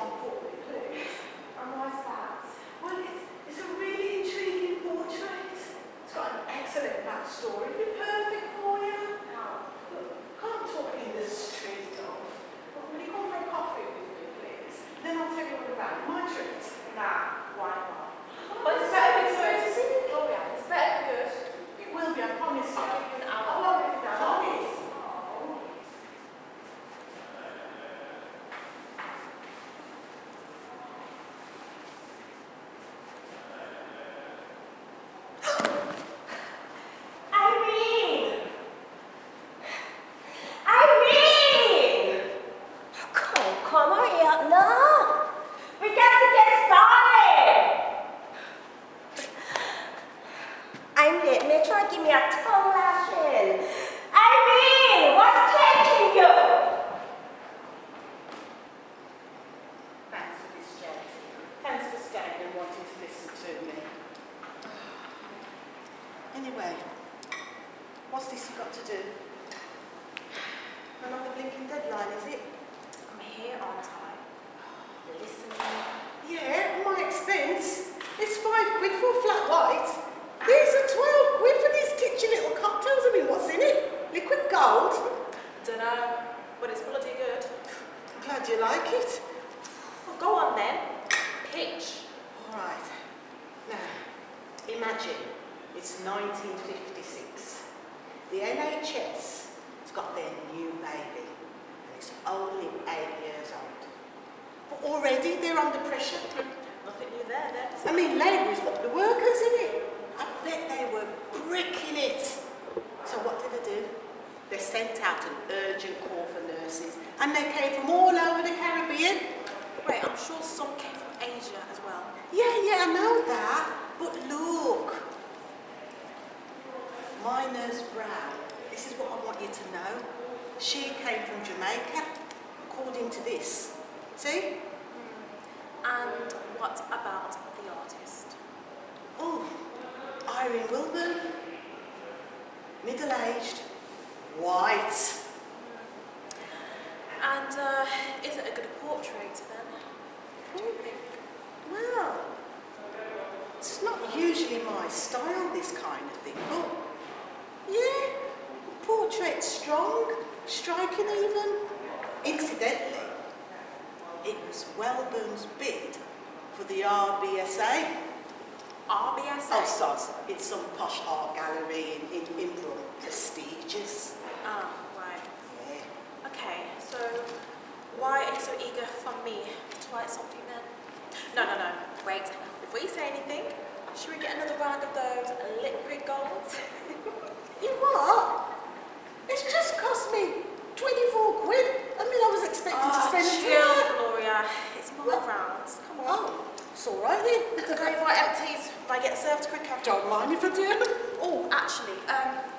one for me, please. And why's that? Well, it's a really intriguing portrait. It's got an excellent backstory. It'll be perfect for you. How? Look, can't talk in the street, love. But will you come for a coffee with me, please? Then I'll tell you all about my treat. Nah, why not? But it's better be good. Oh yeah, it's better be good. It will be, I promise you. I'll give you an hour. I won't let you down. Promise. Anyway, what's this you've got to do? Another blinking deadline, is it? I'm here on time. You're listening. Yeah, at my expense. It's £5 for a flat white. These are £12 for these titchy little cocktails. I mean, what's in it? Liquid gold? Dunno, but it's bloody good. I'm glad you like it. Well, go on then. Pitch. All right. Now, imagine it's 1956. The NHS has got their new baby, and it's only 8 years old. But already they're under pressure. Nothing new there, then. I mean, Labour's got the workers in it. I bet they were bricking it. So what did they do? They sent out an urgent call for nurses, and they came from all over the Caribbean. Wait, I'm sure some came from Asia as well. Yeah, I know that. But look, my nurse Brown, this is what I want you to know. She came from Jamaica, according to this. See? And what about the artist? Oh, Irene Welburn, middle-aged, white. And is it a good portrait then? Do you think? Well, it's not usually my style, this kind of thing, but yeah, portrait's strong, striking even. Incidentally, it was Welburn's bid for the RBSA. RBSA? Oh, soz, it's some posh art gallery in Brown. Prestigious. Ah, right. Yeah. Okay, so why are you so eager for me to write something then? No, wait. Before you say anything, should we get another round of those liquid golds? You what? It's just cost me £24. I mean, I was expecting to spend a chill, Gloria. It's my rounds. Come on. Oh, it's all right then. Let's go invite empties. I get served quicker. Don't mind if I do. Oh, actually,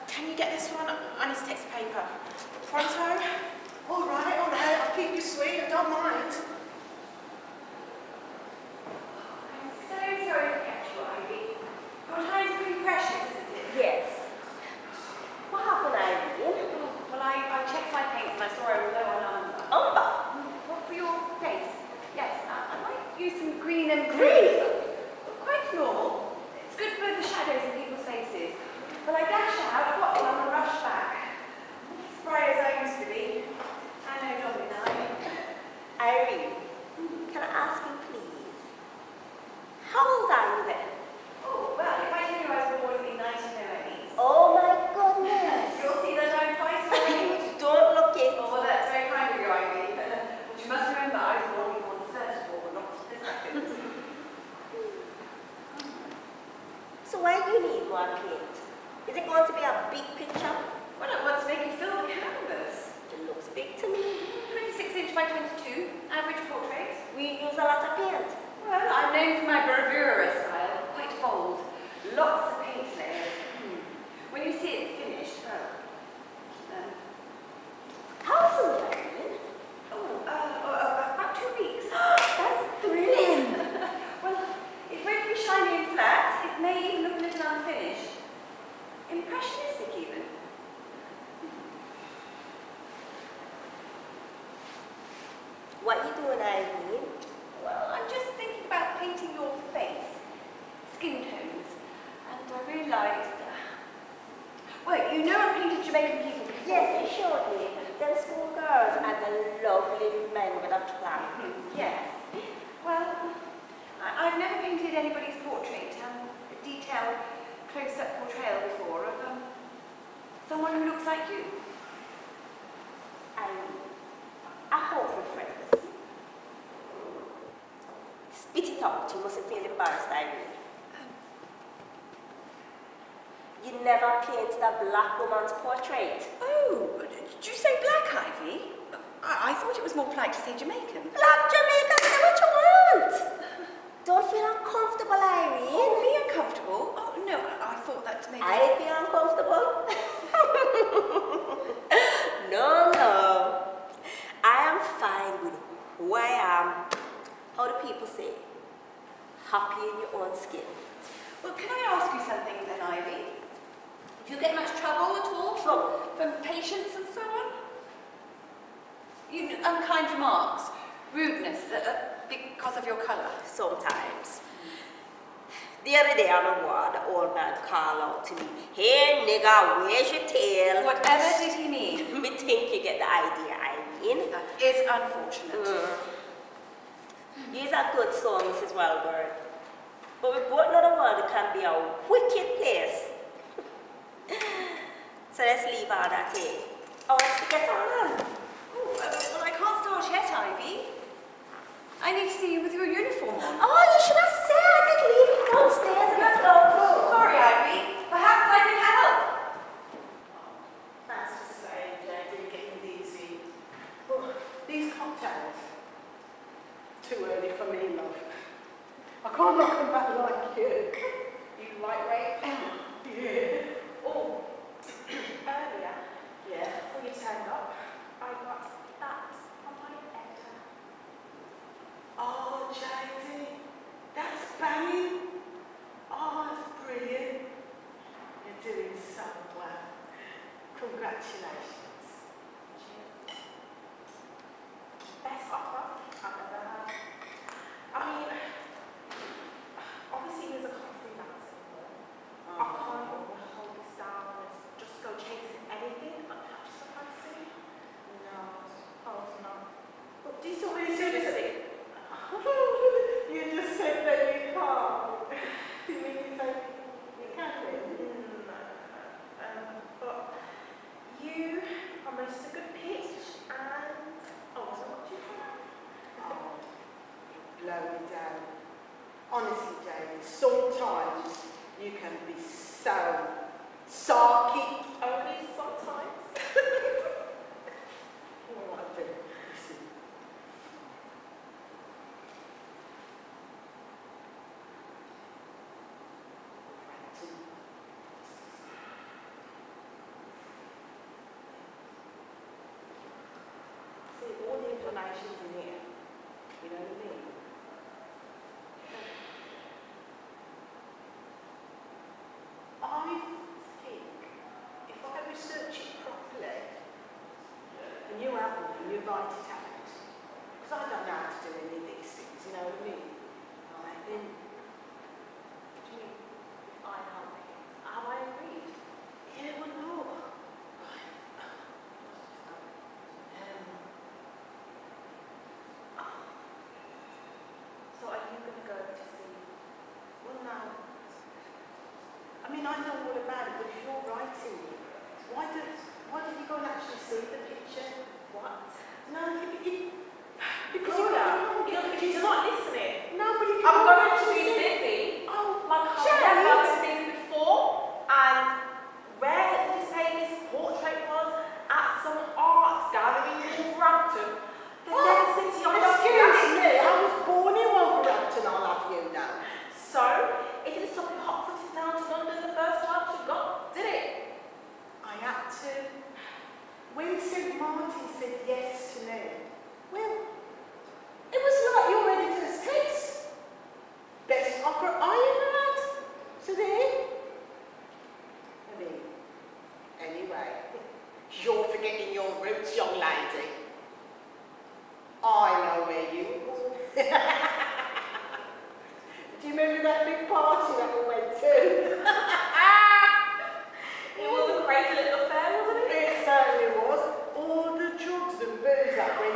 can you get this one? I need to take some paper. Pronto? All right, I'll keep you sweet. I don't mind. I'm so sorry to catch you, Ivy. Your time's pretty precious, isn't it? Yes. What happened, Irene? Well, I checked my paints and I saw I was low on umber. Umber? What for your face? Yes, I might use some green and Green? Quite normal. It's good for the shadows in people's faces. But I dash out, got some and rush back. Spry as I used to be. I know, Dominic now. Irene, can I ask you please? How old are you then? Oh, well, if I tell you I was born in the 1990s. Oh my goodness. You'll see that I'm twice your age. Don't look it. Oh, well, that's very kind of you, Ivy. But you must remember I was born before the first war, not the second. So why do you need one paint? Is it going to be a big picture? Well, I want to make you fill the canvas. It looks big to me. 26 inch by 22, average portrait. We use a lot of paint. Well, I'm known for my bravura style, quite bold. Lots of paint layers. When you see it finished, How soon, Irene? about 2 weeks. That's thrilling. Well, it won't be shiny and flat. It may even look a little unfinished. Impressionistic, even. What you doing, Irene? Well, I'm just thinking about painting your face, skin tones, and I realised well, you know I've painted Jamaican people before. Yes, you showed me. Them school girls and the lovely men with a plan. Yes. Well, I've never painted anybody's portrait, a detailed, close-up portrayal before of someone who looks like you. I hope we're friends. Spit it out. You mustn't feel embarrassed, Irene. You never painted a black woman's portrait. Oh, did you say Black Ivy? I thought it was more polite to say Jamaican. Black Jamaican, say what you want. Don't feel uncomfortable, Irene. Oh, be uncomfortable? Oh, no, I thought that maybe... I'd be uncomfortable. No. I am fine with who I am. How do people say? Happy in your own skin. Well, can I ask you something then, Ivy? Do you get much trouble at all from patients and so on? Unkind remarks, rudeness because of your colour? Sometimes. The other day on the ward, the old man called out to me, "Hey nigga, where's your tail?" Whatever did he mean? Me think you get the idea, Irene. That is unfortunate. He's a good soul, Mrs. Welburn. But we both know the world can be a wicked place. So let's leave all that here. Oh, let's get on. Well, I can't start yet, Ivy. I need to see you with your uniform on. Oh, you should have said I could leave it downstairs and I'd go. Sorry, Ivy. Perhaps I can help. That's to say, Jodie, getting easy. Oh, these cocktails. Too early for me, love. I can't knock them back like you. You lightweight? Yeah. Oh, earlier, Yeah. before you turned up, I got that from my editor. Oh, Jodie, that's banging. Oh, that's brilliant. You're doing so well. Congratulations. Cheers. Best offer I've ever had. I mean, obviously there's a constant balance anymore. I can't hold this down and just go chasing anything untouched for fancy. No. Oh, no. But do you still really Seriously? You just said that you can't. You mean you say you can win? But you promised a good pitch and I wasn't what you thought. Oh, blow me down. Honestly, Jodie, sometimes you can be so sarky. Only sometimes. All right, then. Listen. See, all the information's in here. You know what I mean? I think if I research it properly, and you help me and you write it out, because I don't know how to do any of these things, you know what I mean? I think, What do you mean? I help you. Have I agreed? yeah, well, no. So are you going to go to see? Well, no. I mean, I know all about it, but if you're writing it, why did you go and actually see the picture? What? No, because You're not listening. No, but if I'm going to be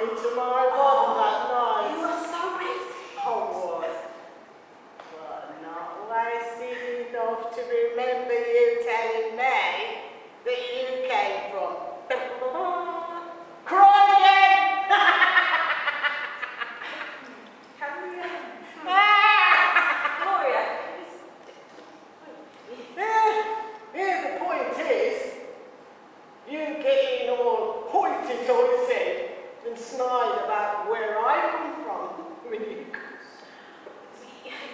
into my bottom that night. You were so wasted. I was. But not wasted enough to remember you telling me that you came from. Cry again! Can we, Gloria, Yeah, the point is, you getting all hoity-toity and snide about where I come from when you...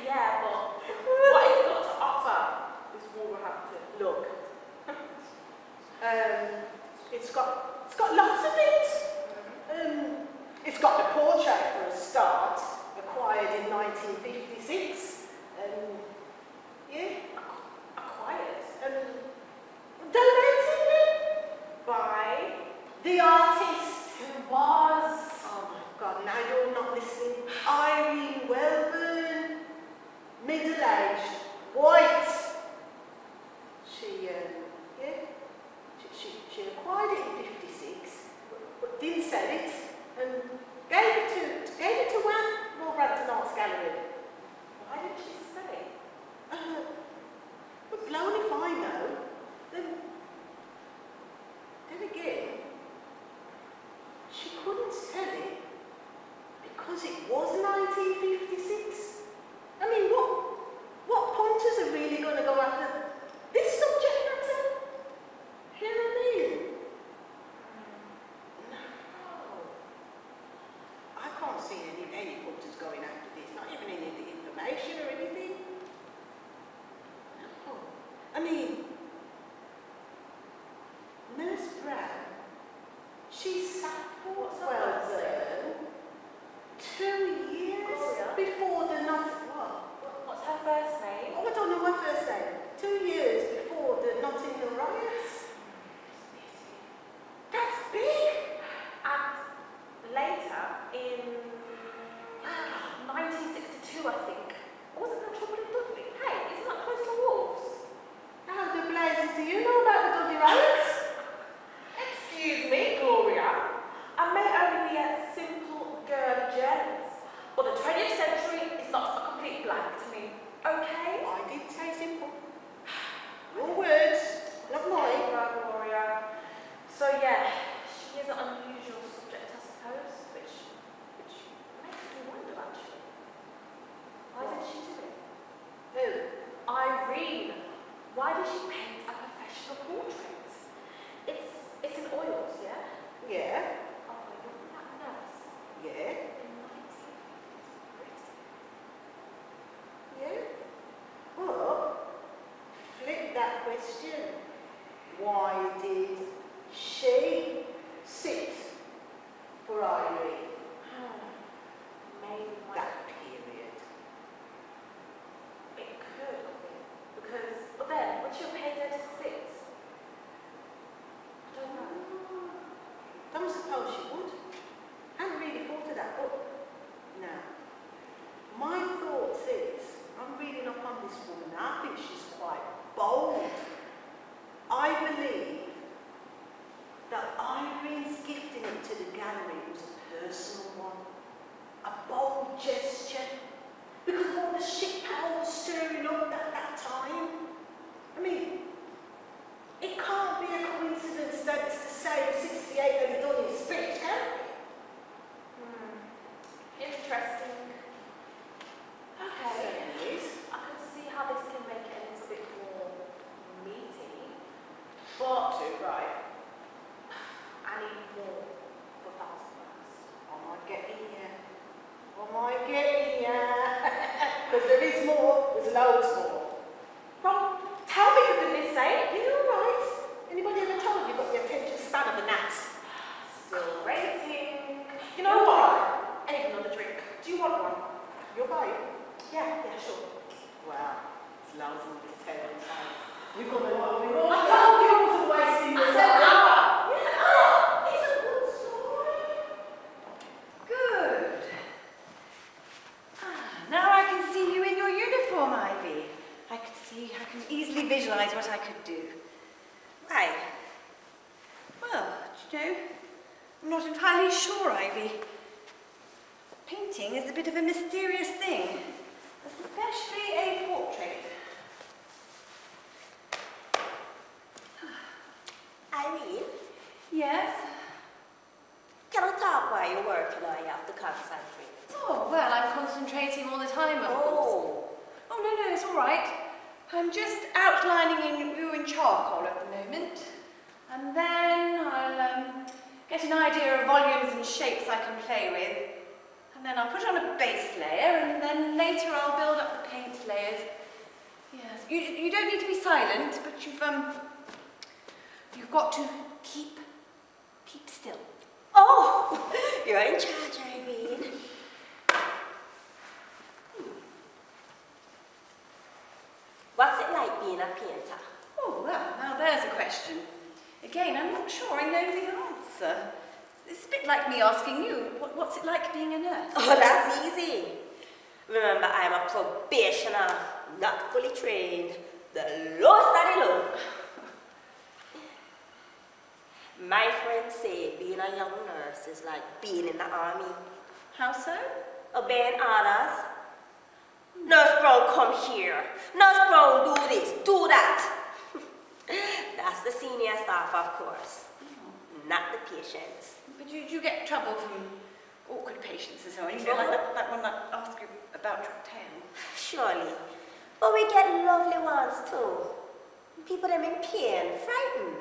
yeah, but what has it got to offer, this Wolverhampton? Look, it's got lots of things. It's got the portrait for a start, acquired in 1956. Yeah, Acquired? donated it By? the artist. Who was? Oh my God! Now you're not listening. Irene Welburn, middle-aged, white. She acquired it in '56, but didn't sell it, and gave it to Wolverhampton Arts Gallery. Why didn't she sell it? But blown if I know. Then again, she couldn't sell it because it was 1956. I mean, what punters are really going to go after this subject matter? You know what I mean? No. I can't see any punters going after this, not even any of the information or anything. No. I mean, Nurse Brown, she sat for What's her first name? 2 years Gloria? before the What? What's her first name? Oh, I don't know my first name. 2 years before the Notting Hill riots. That's big. And later, in 1962, I think, wasn't there trouble in Dudley? Hey, isn't that close to Wolves? How the blazes do you know about the Dudley riots? Excuse me, Gloria. I may only be a simple girl journalist, but the 20th century is not a complete blank to me, okay? I did say simple. Your words, not mine. Right, Gloria. So yeah, she is an unusual subject, I suppose, which makes me wonder actually. Why did she do it? Who? Irene. Why did she paint a professional portrait? It's in oils, yeah? Yeah. Oh, you're that nurse. Yeah. In 1950s Britain. Yeah. Well, flip that question. Why did she sit for Irene? Maybe That period. it could have been. Because, but then, would she have paid her to sit? I don't know. Don't suppose she would. Haven't really thought of that, but no. My thoughts is, I'm reading up on this woman. I think she's quite bold. I believe that Irene's gifting it to the gallery was a personal one, a bold gesture, because of all the shit power stirring up at that time. I mean, it can't be a coincidence that it's the same 68 that he done his speech, can it? Interesting. Okay. Certainly is. I can see how this can make it a little bit more meaty. But, right, I need more for £1,000. am I getting you? Am I getting you? Because there is more, there's loads more. Well, tell me for goodness sake. You know, right? Anybody ever told you got the attention span of a gnat? Still waiting. You know what? I need another drink. Do you want one? You're right. Yeah, sure. Wow, it's lousy with this table time. We've got to know. I told you I wasn't wasting I this said, hour. Yeah. It's a good story. Good. Now I can see you in your uniform, Ivy. I can easily visualize what I could do. Why? Well, do you know, I'm not entirely sure, Ivy. Painting is a bit of a mysterious thing, especially a portrait. Irene, Yes? can I talk while you're working or you have to concentrate? Oh, well, I'm concentrating all the time, of course. Oh, no, it's all right. I'm just outlining you in charcoal at the moment. And then I'll get an idea of volumes and shapes I can play with. And then I'll put on a base layer, and then later I'll build up the paint layers. Yes, you don't need to be silent, but you've got to keep still. Oh, you're in charge, Irene. What's it like being a painter? Oh, well, now there's a question. Again, I'm not sure I know the answer. It's a bit like me asking you, what's it like being a nurse? Oh, that's easy. Remember, I'm a probationer, not fully trained. The lowest of the low. My friends say being a young nurse is like being in the army. How so? Obeying orders. Nurse Brown, come here. Nurse Brown, do this, do that. That's the senior staff, of course, not the patients. But you get trouble from awkward patients and so on. You know, like that one that asked you about your tail. Surely. But we get lovely ones too. People them in pain, frightened.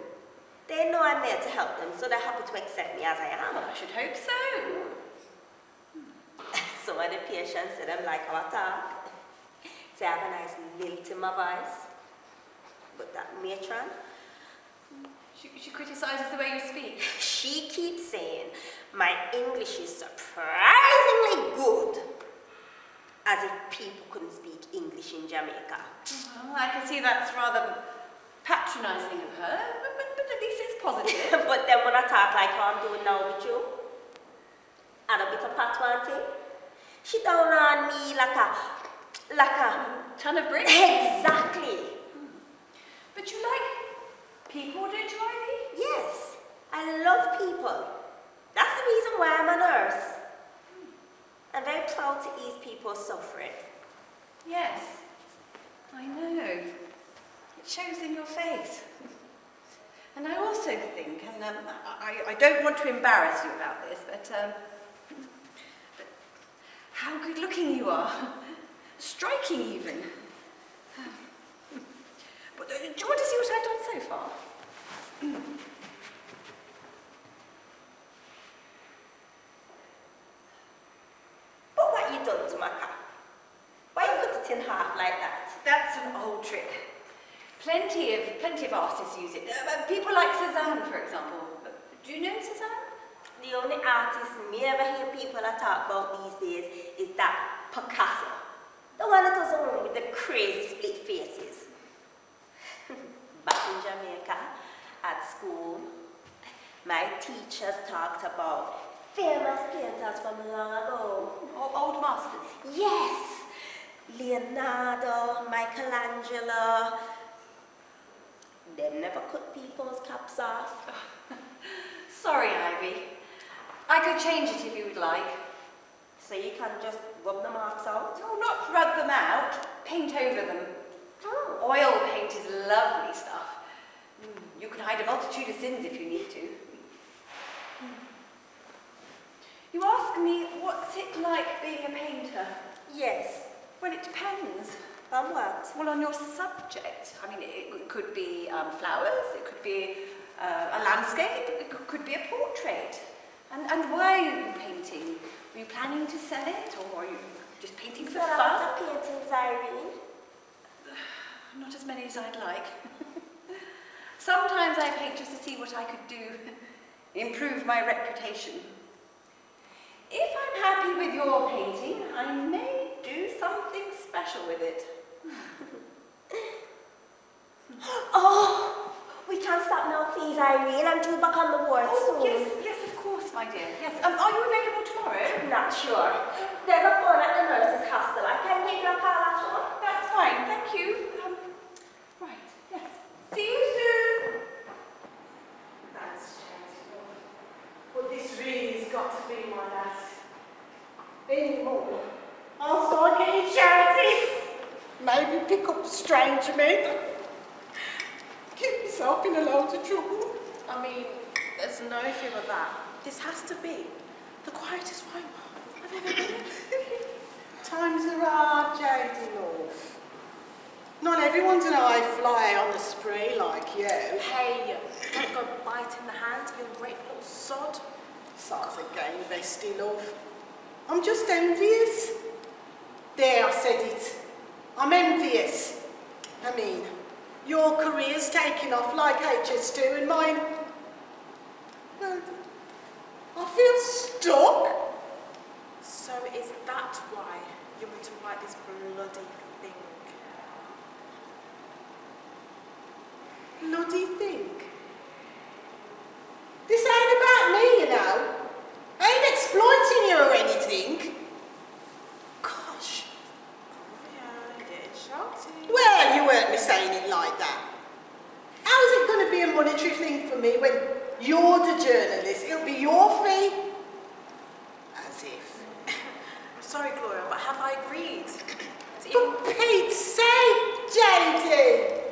They know I'm there to help them, so they're happy to accept me as I am. Well, I should hope so. Some of the patients say them like our talk. Say I have a nice lilt in my voice. But that matron, She criticises the way you speak. she keeps saying my English is surprisingly good. As if people couldn't speak English in Jamaica. Well, I can see that's rather patronising of her, but at least it's positive. But then when I talk like how I'm doing now with you, and a bit of patois thing, she don't run me like a ton of bricks? Exactly. But you like people, don't you, Ivy? Yes, I love people. That's the reason why I'm a nurse. I'm very proud to ease people's suffering. Yes, I know. It shows in your face. And I also think, and I don't want to embarrass you about this, but how good looking you are. Striking even. But, do you want to see what I've done so far? But what you done to my cap? Why you put it in half like that? That's an old trick. Plenty of artists use it. People like Cézanne, for example. Do you know Cézanne? The only artist me ever hear people talk about these days is that Picasso. The one that does the one with the crazy split faces. Back in Jamaica, at school, my teachers talked about famous painters from long ago. Old masters? Yes! Leonardo, Michelangelo. They never cut people's caps off. Sorry, Ivy. I could change it if you would like. So you can just rub the marks out? Oh, not rub them out. Paint over them. Oh. Oil paint is lovely stuff. You can hide a multitude of sins if you need to. You ask me, what's it like being a painter? Yes. Well, it depends. On what? Well, on your subject. I mean, it could be flowers, it could be a landscape, it could be a portrait. And why are you painting? Were you planning to sell it, or are you just painting for There are fun? lots of paintings, Irene. Not as many as I'd like. Sometimes I paint just to see what I could do, improve my reputation. If I'm happy with your painting, I may do something special with it. Oh, we can't stop now, please, Irene. I'm due back on the ward soon. Yes, of course, my dear. Yes. Are you available tomorrow? Not sure. There's a phone at the nurse's hostel. I can give you a call after. That's fine, thank you. Right, yes. See you soon. That's changed. Would this really anymore, I'll start getting shouty. Maybe pick up strange men. Get myself in a load of trouble. I mean, there's no fear of that. This has to be the quietest room I've ever been in. Times are hard, Jodie, love. Not everyone's an high flyer on the spree like you. Hey, don't go biting the hand, you great little sod. Size again, bestie, love. I'm just envious. There, I said it. I'm envious. I mean, your career's taking off like HS2 and mine. Well, I feel stuck. So is that why you want to write this bloody thing? Bloody thing? This ain't about me, you know. I ain't exploiting you or anything. Gosh. Yeah, getting shouty. Well, you weren't me saying it like that. How is it going to be a monetary thing for me when you're the journalist? It'll be your fee. As if. I'm sorry, Gloria, but have I agreed? For Pete's sake, JD!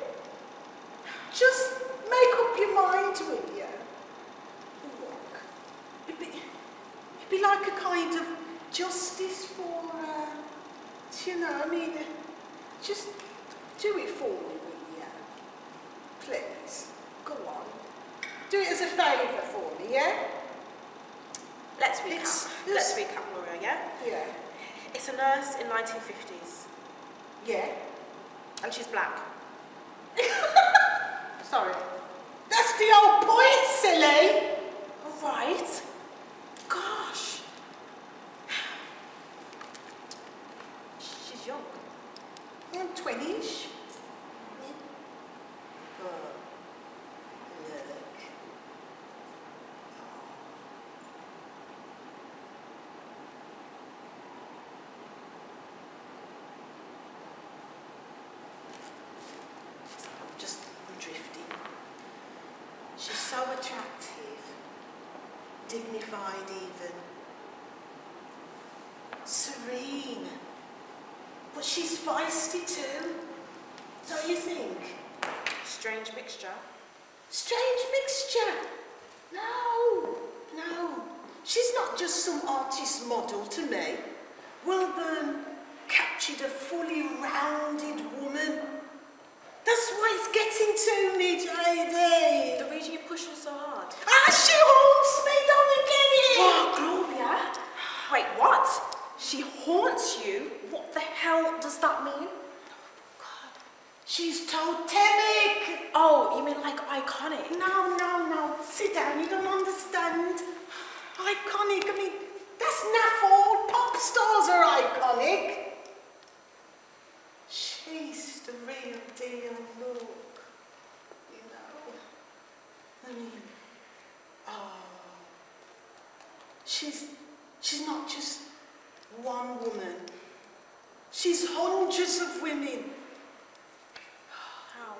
Just make up your mind, will you? Look, it'd be like a kind of justice for, you know, I mean, just do it for me, will you? Please, go on. Do it as a favour for me, yeah? Let's recap. Let's recap, Gloria, yeah? Yeah. It's a nurse in 1950s, Yeah. and she's black. Sorry. That's the whole point, silly! Right. Gosh. She's young. I'm 20-ish. Oh, look. I'm drifting. She's so attractive, dignified even, serene. But she's feisty too, don't you think? Strange mixture. Strange mixture. No. She's not just some artist model to me. Welburn captured a fully rounded woman. That's why it's getting to me, JD. The reason you're pushing so hard. She haunts me, don't you get it? Oh, Gloria. Wait, what? She haunts you? What the hell does that mean? God, she's totemic. Oh, you mean like iconic? No. Sit down, you don't understand. Iconic, I mean, that's naff all. Pop stars are iconic. She's the real deal, look. You know. I mean, she's not just one woman. She's hundreds of women. How?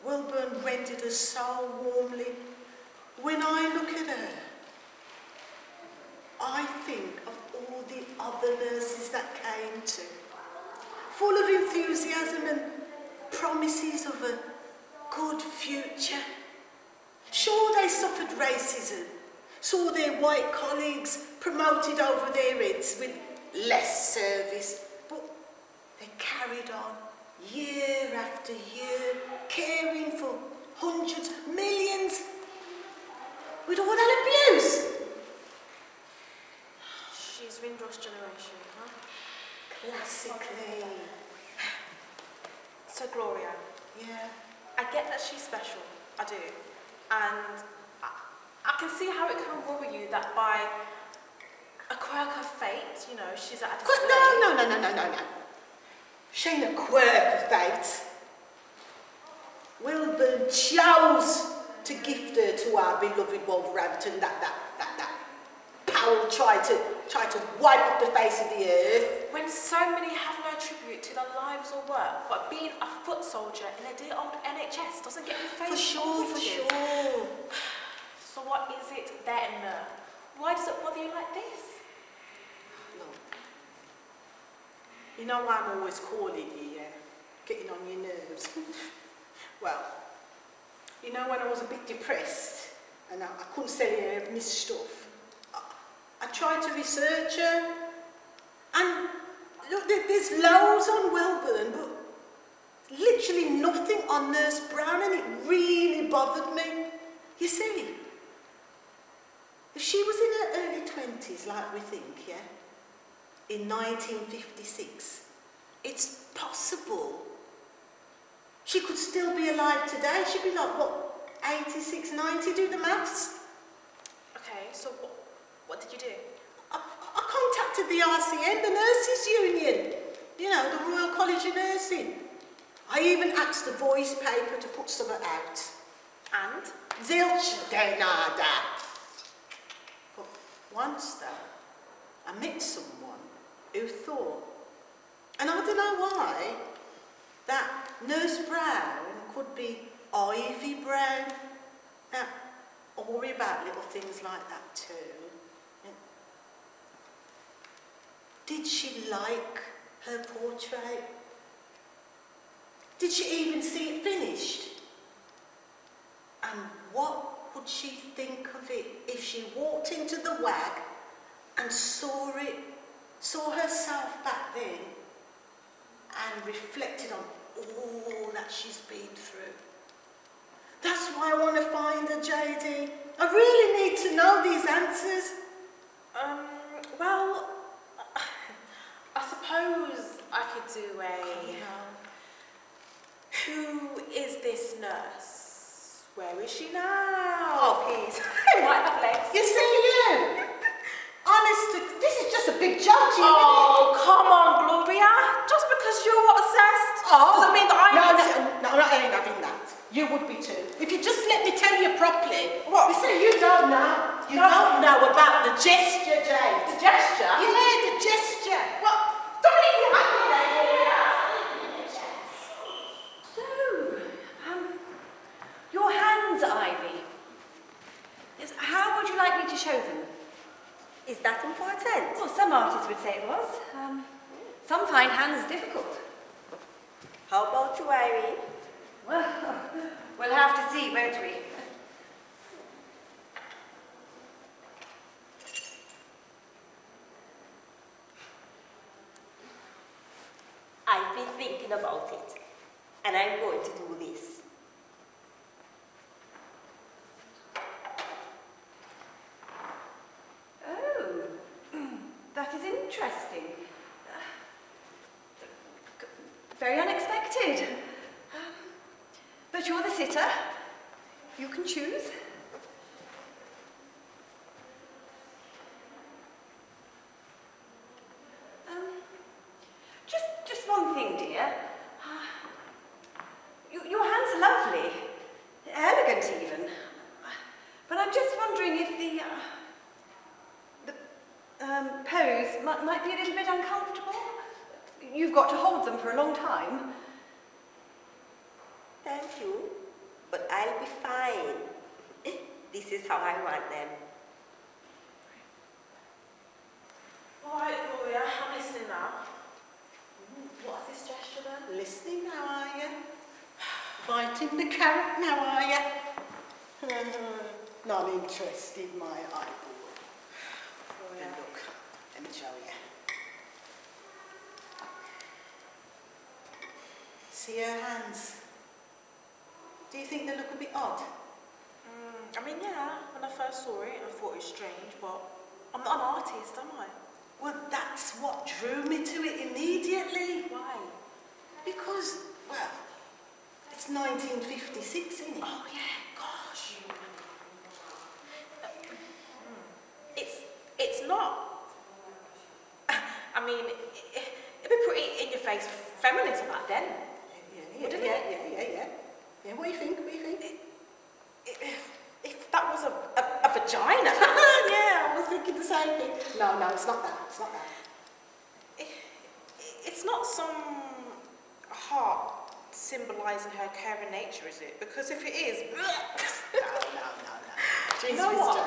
Welburn rendered her so warmly. When I look at her, I think of all the other nurses that came to, full of enthusiasm and promises of a good future. Sure, they suffered racism, saw their white colleagues promoted over their heads with less service, but they carried on year after year, caring for hundreds, millions, with all that abuse. She's Windrush generation, huh? Classically. So, Gloria, Yeah. I get that she's special, I do. And I can see how it can worry you that by a quirk of fate, you know, she's at a display. No. She ain't a quirk of fate. Welburn chose to gift her to our beloved Wolverhampton. That Powell tried to wipe off the face of the earth. When so many have no tribute to their lives or work, but being a foot soldier in a dear old NHS doesn't get you famous. For sure. So what is it then? Why does it bother you like this? Look, you know why I'm always calling you, yeah? Getting on your nerves. Well, you know when I was a bit depressed and I couldn't sell any of my stuff, I tried to research her, and look, there's loads on Welburn, but literally nothing on Nurse Brown, and it really bothered me. You see, if she was in her early 20s, like we think, yeah, in 1956, it's possible she could still be alive today. She'd be like, what, 86, 90, do the maths? Okay, so what did you do? I contacted the RCN, the Nurses Union, you know, the Royal College of Nursing. I even asked the voice paper to put something out. And? Zilch de nada. But once though, I met someone who thought, and I don't know why, that Nurse Brown could be Ivy Brown. Now, I worry about little things like that too. Did she like her portrait? Did she even see it finished? And what would she think of it if she walked into the WAG and saw herself back then and reflected on all that she's been through? That's why I want to find her, JD. I really need to know these answers. Well, I suppose I could do a... Who is this nurse? Where is she now? Oh, please. White have legs. You see, you. Honest, this is just a big joke to you. Oh, come on, Gloria. Just because you're obsessed doesn't mean that No, I ain't having that. You would be too. If you just let me tell you properly. What? You see, you don't know. You don't know about the gesture, Jade. The gesture? Yeah, the gesture. What? Don't leave me hanging there, Gloria. So, your hands, Ivy. Yes, how would you like me to show them? Is that important? Well, some artists would say it was. Some find hands difficult. How about you, Irene? Well, we'll have to see, won't we? I've been thinking about it, and I'm going to do this. Oh, that is interesting. Very unexpected. But you're the sitter. You can choose. Just one thing, dear. Your hands are lovely, elegant even. But I'm just wondering if the pose might be a little bit uncomfortable. You've got to hold them for a long time. Thank you, but I'll be fine. This is how I want them. All right, Gloria, I'm listening now. What's this gesture then? Listening now, are you? Biting the carrot now, are you? Not interested, my eyeball. Then look, let me show you. See her hands? Do you think they look a bit odd? I mean, yeah, when I first saw it, I thought it was strange, but I'm not an artist, am I? Well, that's what drew me to it immediately. Why? Because, well, it's 1956, isn't it? Oh, yeah, gosh. It's not. I mean, it'd be pretty in-your-face feminism back then. Yeah, what do you think? What do you think? If that was a vagina. Yeah, I was thinking the same thing. No, it's not that. It's not that. It's not some heart symbolising her caring nature, is it? Because if it is... No. Do you know what?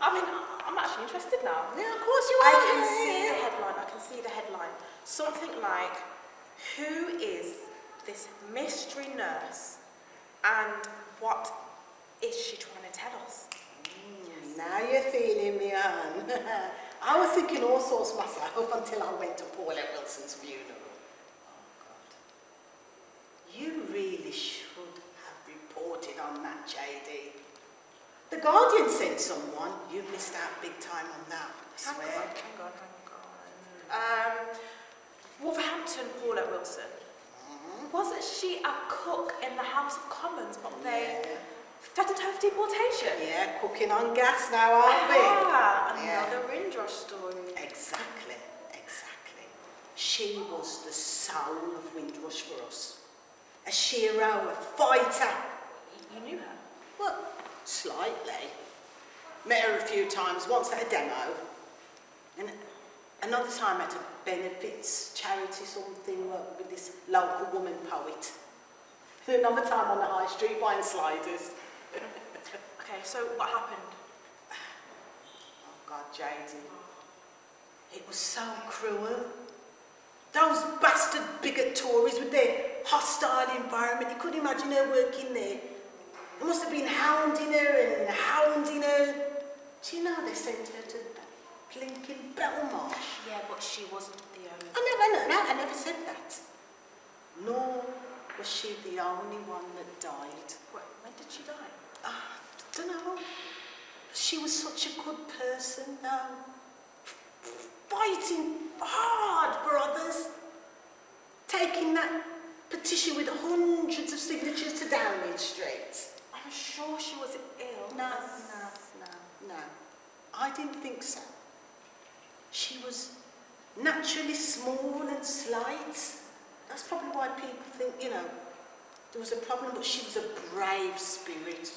I mean, I'm actually interested it now. Yeah, of course you I are. can see the headline. I can see the headline. Something like, who is this mystery nurse and what is she trying to tell us? Now you're feeling me, Anne. I was thinking all sorts myself until I went to Paulette Wilson's funeral. Oh, God. You really should have reported on that, JD. The Guardian sent someone. You missed out big time on that, I swear. Hang on. Wolverhampton, Paulette Wilson. Wasn't she a cook in the House of Commons, but they threatened her for deportation? Yeah, cooking on gas now, aren't we? Another Windrush story. Exactly. She was the soul of Windrush for us. A hero, a fighter. You knew her? Well, slightly. Met her a few times, once at a demo. And another time at a benefits charity something with this local woman poet. And another time on the high street buying sliders. Okay, so what happened? Oh God, JD. It was so cruel. Those bastard bigot Tories with their hostile environment. You couldn't imagine her working there. They must have been hounding her and hounding her. Do you know they sent her to blinking Belmarsh? Yeah, but she wasn't the only. I never said that. Nor was she the only one that died. When did she die? I don't know. She was such a good person, though. Fighting hard for others. Taking that petition with hundreds of signatures to Downing Street. I'm sure she was ill. No. I didn't think so. She was naturally small and slight. That's probably why people think, there was a problem, but she was a brave spirit.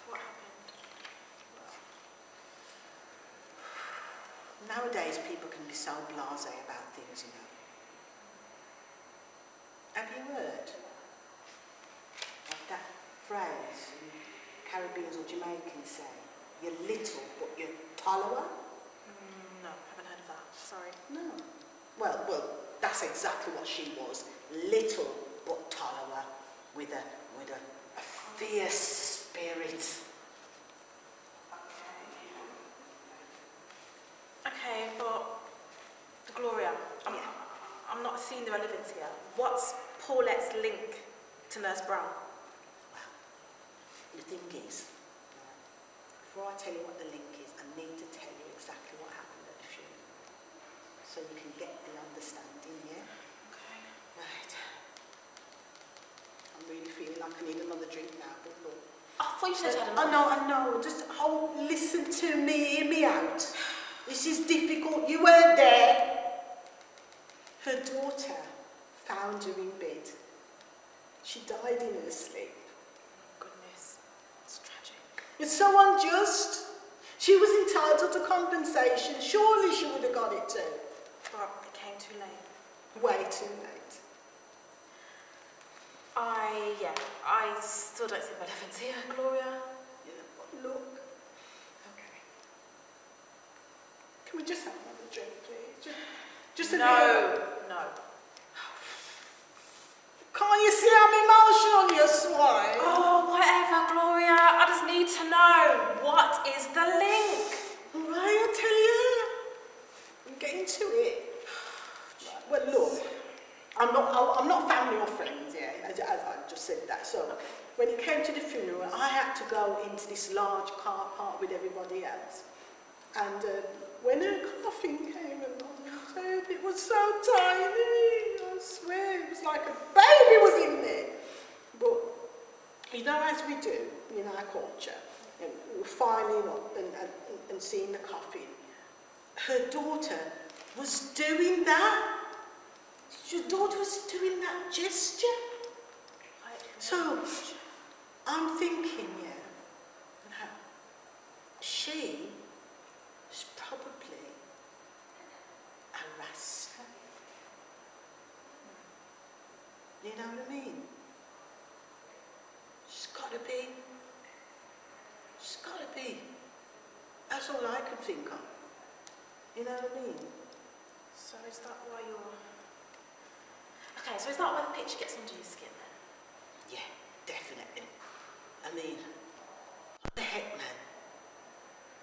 What happened? Nowadays, people can be so blasé about things, Have you heard of that phrase Caribbeans or Jamaicans say? You're little, but you're taller? No, haven't heard of that. Sorry. No. Well, that's exactly what she was. Little, but taller, with a fierce spirit. Okay, but Gloria, I'm not seeing the relevance here. What's Paulette's link to Nurse Brown? Well, the thing is, before I tell you what the link is, I need to tell you exactly what happened at the funeral, so you can get the understanding, yeah? Okay. Right. I'm really feeling like I need another drink now, but look. I thought you said you had enough. I know. Just listen to me, hear me out. This is difficult. You weren't there. Her daughter found her in bed. She died in her sleep. Goodness, it's tragic. It's so unjust. She was entitled to compensation. Surely she would have got it too. But it came too late. Way too late. I still don't see relevance here, Gloria. Look. Okay. Can we just have another drink, please? Just a little. No. Can't you see I'm emotional, you swine? Oh, whatever, Gloria. I just need to know, what is the link? All right, I'll tell you. I'm getting to it. Well, look, I'm not family or friends, as I just said that. So, when it came to the funeral, I had to go into this large car park with everybody else. And when her coffin came along, it was so tiny. I swear, it was like a baby was in there. But, as we do in our culture, and we were filing up and seeing the coffin, her daughter was doing that. Your daughter was doing that gesture. So, I'm thinking, she's probably harassed her. You know what I mean? She's got to be. That's all I could think of. You know what I mean? So is that why you're... Okay, so is that why the picture gets under your skin then? Yeah, definitely. I mean, what the heck, man?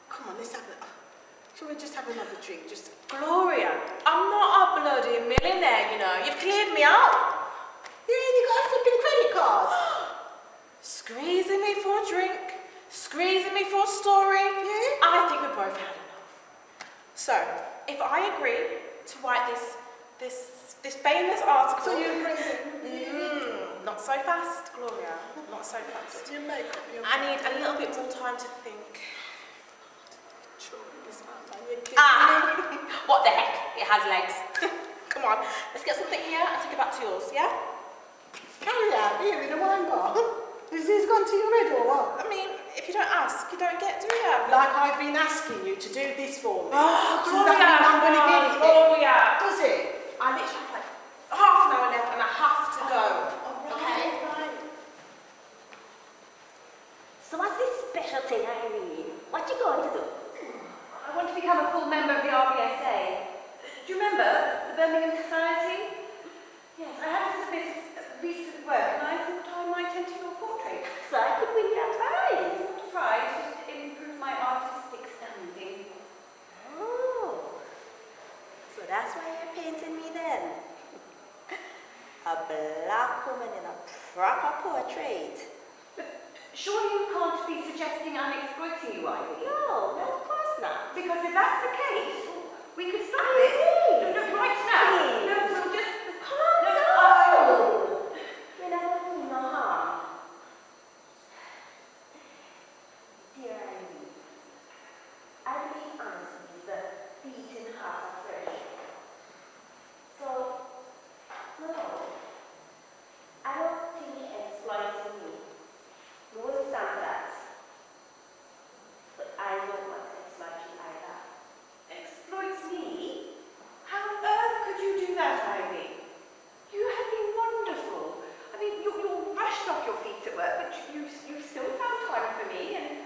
Come on, let's have a... Shall we just have another drink? Just... Gloria, I'm not a bloody millionaire, you know. You've cleared me out. Yeah, you got a flipping credit card. Squeezing me for a drink, squeezing me for a story. Yeah? I think we've both had enough. So, if I agree to write this famous article... So you agree? Not so fast, Gloria. Not so fast. Do you make up your I need a little bit more time to think. What the heck? It has legs. Come on, let's get something here and take it back to yours, yeah? Carry out here in a wine bar. Is this gone to your head or what? I mean, if you don't ask, you don't get, do you? Like I've been asking you to do this for me. Oh, Does that mean I'm going to get it then? Gloria. Does it? I literally have like half an hour left and I have to go. Okay. Right. So what's this special thing, Irene? What you going to do? I want to become a full member of the RBSA. Do you remember the Birmingham Society? Yes, I had to submit a piece of work and I thought I might enter your portrait. So I could win you a prize. Not a prize, just to improve my artistic standing. Oh, so that's why you're painting me then? A black woman in a proper portrait. Surely you can't be suggesting I'm exploiting you, are you? No, of course not. Because if that's the case, we could stop this. No, right now. Please. No, we'll just... Calm No, down. You're not doing no harm. Dear Irene, I believe honesty is the beating heart of friendship. So, no, I don't think exploiting you. You understand that? But I don't want to exploit you either. Exploit me? How on earth could you do that, Irene? You have been wonderful. I mean, you're rushed off your feet at work, but you still found time for me, and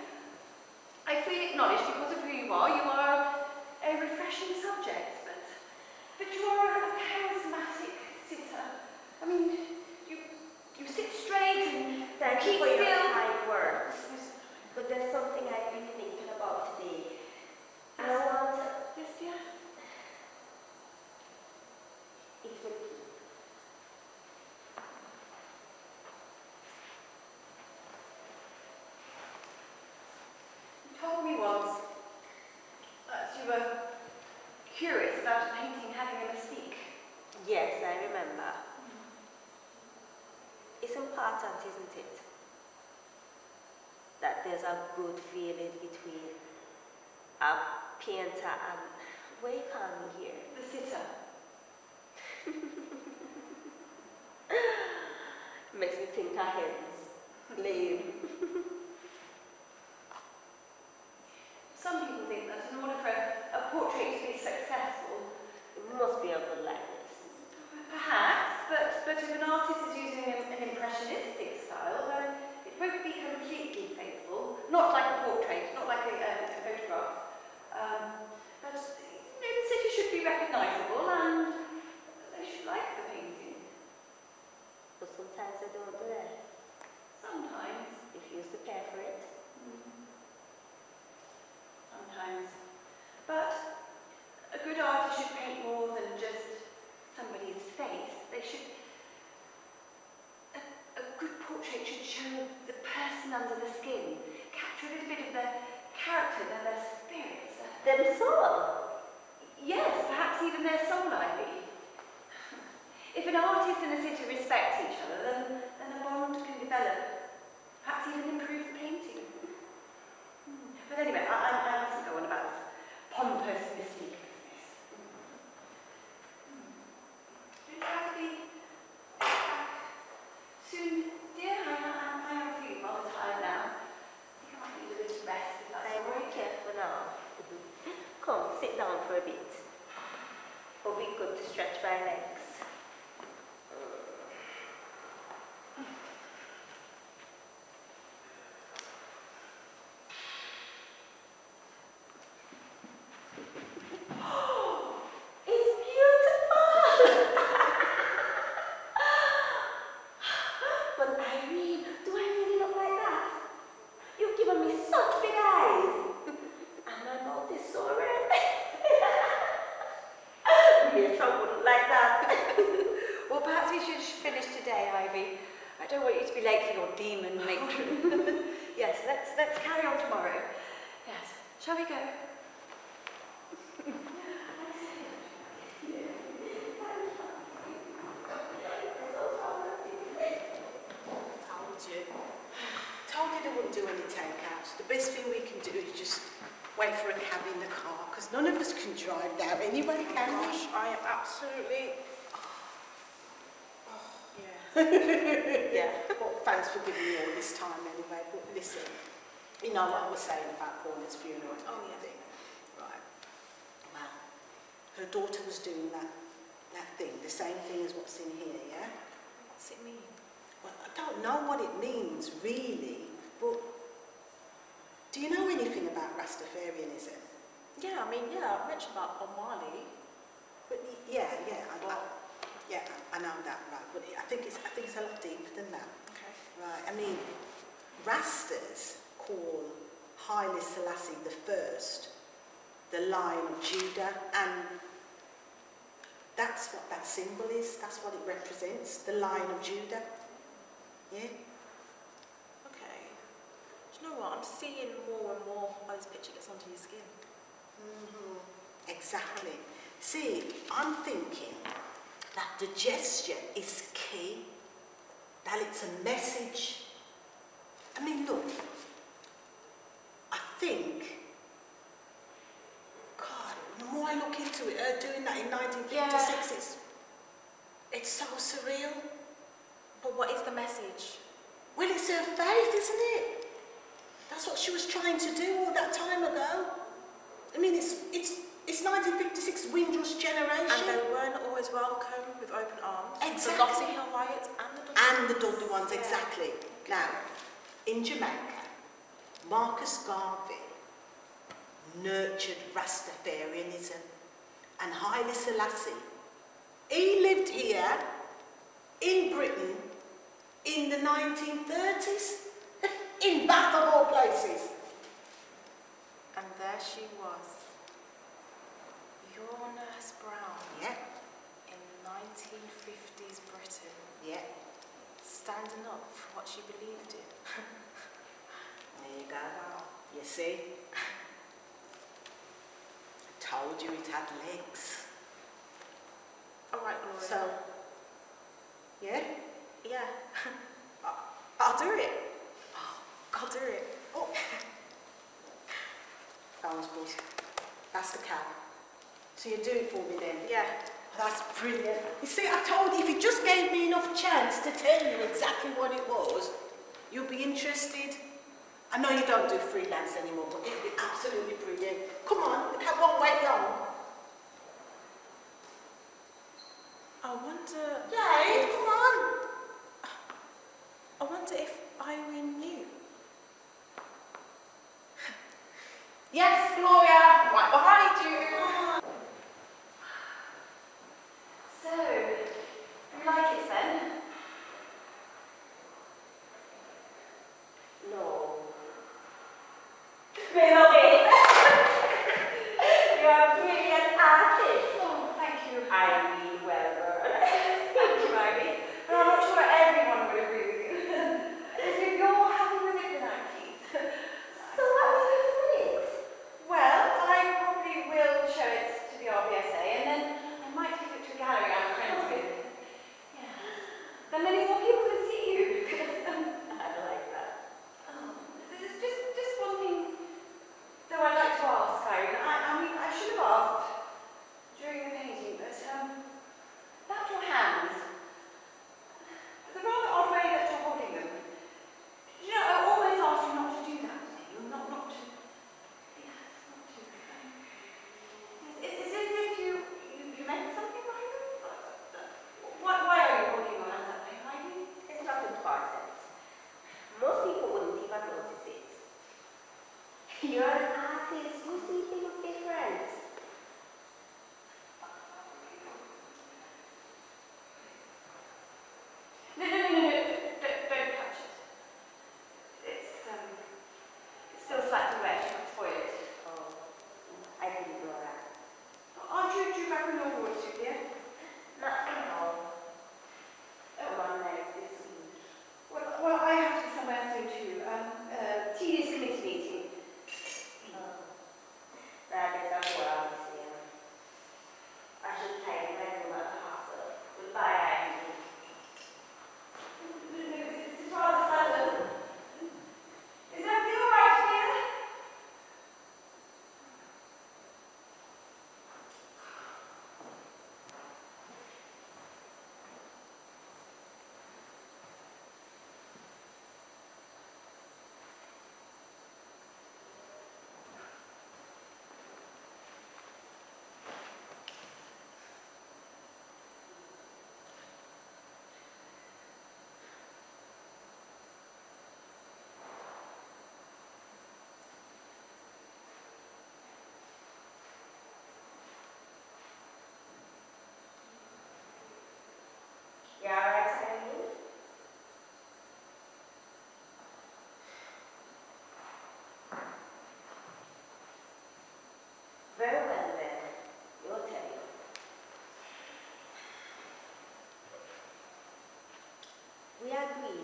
I freely acknowledge because of who you are a refreshing subject, but you are a charismatic sitter. I mean, you sit straight and Thank keep you for your still. kind words. But there's something I've been thinking about today. And I want to... Yes, dear? It will keep. You told me once that you were curious about a painting having a mystique. Yes, I remember. It's important, isn't it? That there's a good feeling between a painter and... Where you call me here? The sitter. Makes me think of hens. Lame. Some people think that in order for a portrait to be successful, It must be a good likeness. perhaps, but if an artist is using an impressionistic style, then it won't be completely faithful. Not like a portrait, not like a photograph. But the city should be recognisable and they should like the painting. But sometimes I don't do that. Sometimes. If you used to pay for it. Sometimes. But a good artist should paint more than just somebody's face. They should... A good portrait should show the person under the skin, capture a little bit of their character and their spirits. Them soul. Yes, perhaps even their soul, Ivy. If an artist and a sitter respect each other, then a bond can develop. Perhaps even improve the painting. But anyway, I mustn't go on about this pompous mystique business. Don't you have to be back soon, dear? I am feeling rather tired now. I think I might need a little rest if that's I'm all very right. careful now. Come, sit down for a bit. It'll be good to stretch my legs. party should finish today, Ivy. I don't want you to be late for your demon matron. Yes, let's carry on tomorrow. Yes. Shall we go? Told you they wouldn't do any takeouts. The best thing we can do is just wait for a cab in the car, because none of us can drive now anyway, can we? Gosh, I am absolutely... Yeah, well, thanks for giving me all this time anyway, but listen, you know what I was saying about Paulette's funeral and everything. Right. Well, her daughter was doing that thing, the same thing as what's in here, yeah? What's it mean? Well, I don't know what it means, really, but do you know anything about Rastafarianism? Yeah, I mean, yeah, I mentioned about Omali. But I know that, right, but I think it's a lot deeper than that. Okay. Right, I mean, Rastas call Haile Selassie the Lion of Judah, and that's what that symbol is, that's what it represents, the Lion of Judah. Yeah? Okay. Do you know what? I'm seeing more and more as this picture gets onto your skin. Exactly. See, I'm thinking that the gesture is key, that it's a message. I mean, look, I think, God, the more I look into it, her doing that in 1956, it's so surreal. But what is the message? Well, it's her faith, isn't it? That's what she was trying to do all that time ago. I mean, it's 1956 Windrush generation. And they weren't always welcome with open arms. Exactly. The Notting Hill riots and the Dudley ones, exactly. Now, in Jamaica, Marcus Garvey nurtured Rastafarianism, and Haile Selassie, he lived here in Britain in the 1930s, in Bath of all places. And there she was, your Nurse Brown, in 1950s Britain, standing up for what she believed in. There you go. Wow. You see? I told you it had legs. All right, Gloria. So, yeah? Yeah. I'll do it. I'll do it. Oh. Phone's buzzed. That's the cab. So you do it for me then? Yeah. That's brilliant. You see, I told you, if you just gave me enough chance to tell you exactly what it was, you'll be interested. I know you don't do freelance anymore, but it'll be absolutely brilliant. Come on, the cab won't wait long. I wonder... Jade, come on. I wonder if Irene knew. Yes, Gloria, right behind you. So, you like it then? No. Little bit.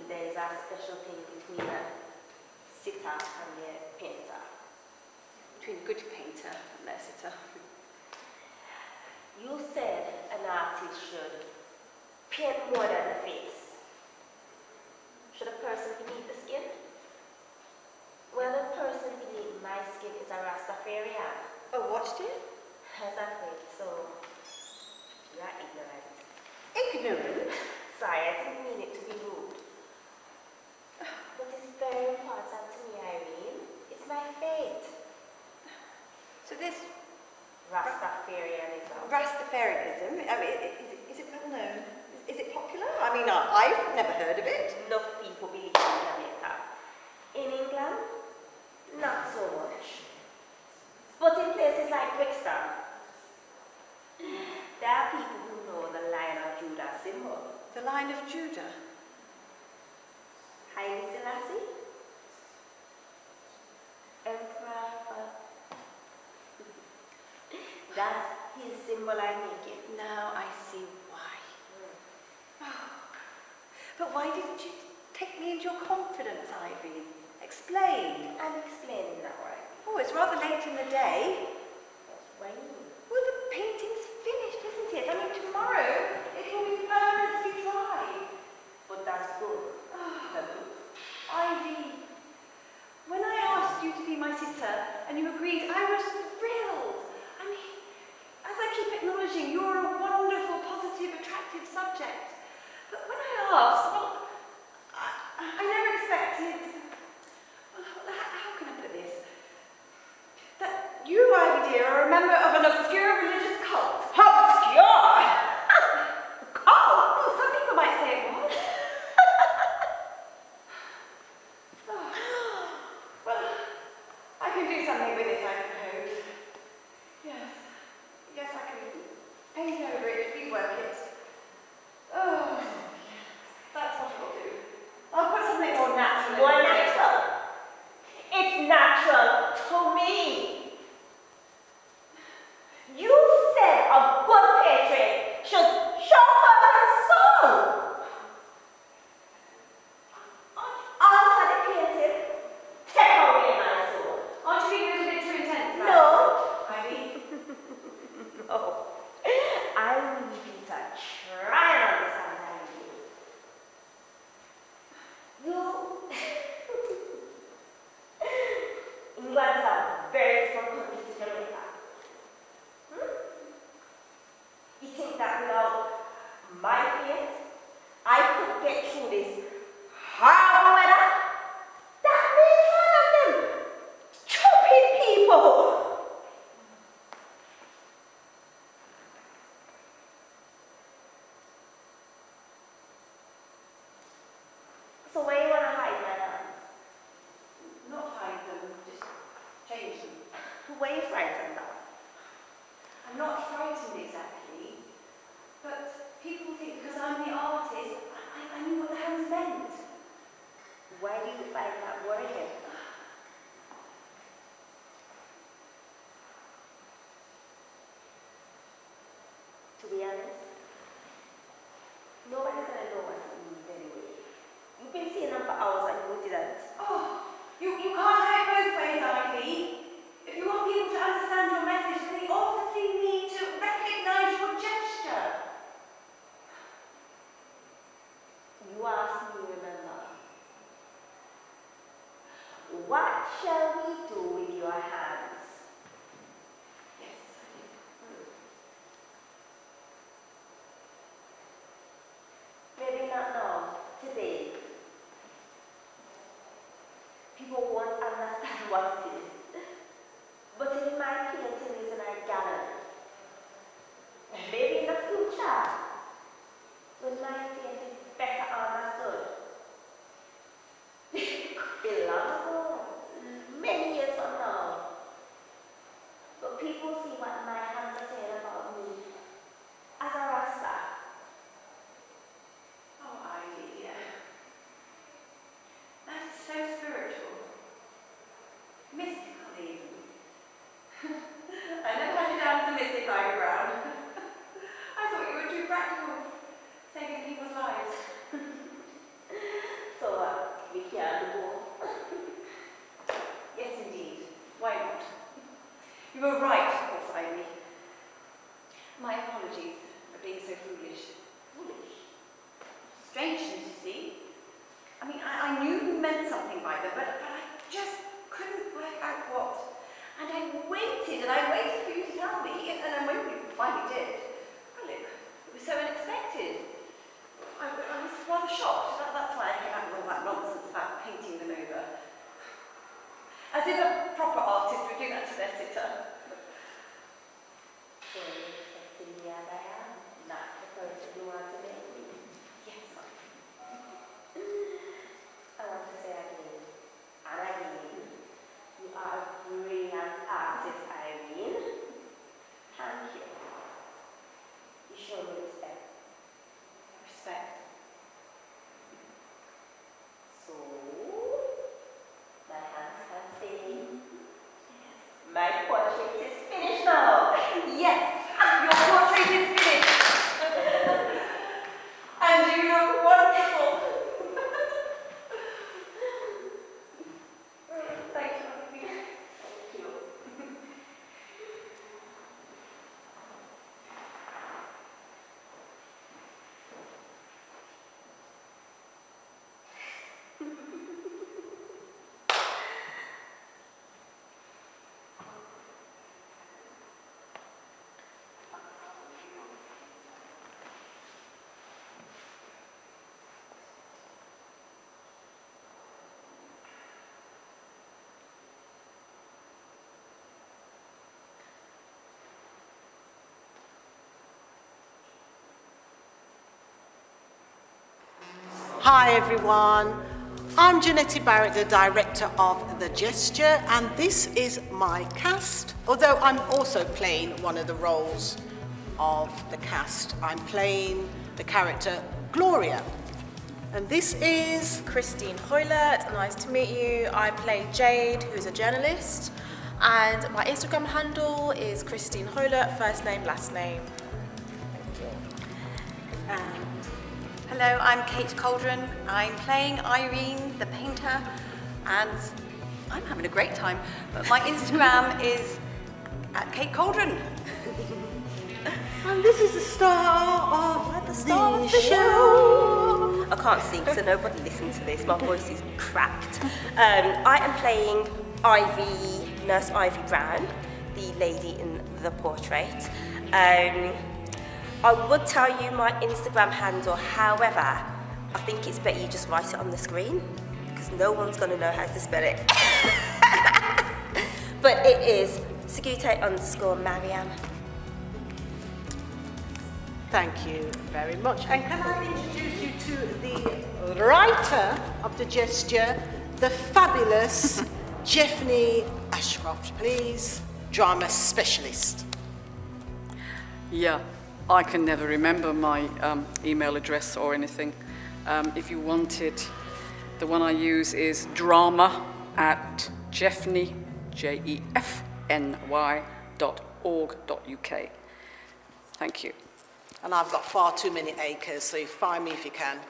believe there is a special thing between a sitter and a painter. Between a good painter and their sitter. You said an artist should paint more than the face. Should a person beneath the skin? Well, the person beneath my skin is a Rastafarian. Oh, what dear? Exactly, so you are ignorant. Ignorant? Sorry, I didn't mean it to be rude. But it's very important to me, Irene. It's my fate. So this Rastafarianism. Rastafarianism, I mean, is it well known? Is it popular? I mean, I've never heard of it. Enough people believe in Jamaica. In England, not so much. But in places like Brixton, there are people who know the Lion of Judah symbol. The Line of Judah. Haile Selassie, Emperor. That's his symbol I'm making. Now I see why. Oh. But why didn't you take me into your confidence, Ivy? Explain. I'm explaining now, right? Oh, it's rather late in the day. What do you mean? Well, the painting's finished, isn't it? I mean, tomorrow it will be permanently dry. But that's good. Ivy, when I asked you to be my sitter and you agreed, I was thrilled. I mean, as I keep acknowledging, you're a wonderful, positive, attractive subject. But when I asked, well, I never expected, how can I put this? That you, Ivy dear, are a member of an obscure religious cult. Obscure! Cult? Well, some people might say it was. Well, I can do something with it, I suppose. Yes, I can paint over it, rework it. Oh, that's what I'll do. I'll put something more natural. More natural. It's natural to me. You said a good patriot should show her soul. After the painting, take away my soul. Aren't you being a little bit too intense about No. it, Ivy? No. I need you to try and understand England's a very different country to Jamaica. You think that without my faith, I could get through this hard weather? That means one of them stupid people. So where you want to hide my hands? Not hide them, just change them. Where you frightened of? I'm not frightened exactly, but people think because I'm the artist, I knew what the hands meant. Why do you find that worrying? To be honest, nobody's gonna know what it means anyway. You've been seeing them for hours and you didn't. Oh, you can't have it both ways, Ivy. If you want people to understand your message, then they obviously need to recognise your gesture. You asked me, remember. What shall we do with your hands? Yes. Hi everyone, I'm Jefny Barrett, the director of The Gesture, and this is my cast, although I'm also playing one of the roles of the cast. I'm playing the character Gloria, and this is Christine Hoylett, nice to meet you. I play Jade, who's a journalist, and my Instagram handle is Christine Hoylett, first name, last name. Hello, I'm Kate Cauldron. I'm playing Irene, the painter, and I'm having a great time. But my Instagram is @KateCauldron. and this is the star of the show. I can't sing, so nobody listen to this. My voice is cracked. I am playing Nurse Ivy Brown, the lady in the portrait. I would tell you my Instagram handle, however, I think it's better you just write it on the screen because no one's going to know how to spell it. But it is Segute_Mariam. Thank you very much. And can I introduce you to the writer of The Gesture, the fabulous Jefny Ashcroft, please, drama specialist. Yeah, I can never remember my email address or anything. If you wanted, the one I use is drama@Jefny, jefny.org.uk. Thank you. And I've got far too many acres, so find me if you can.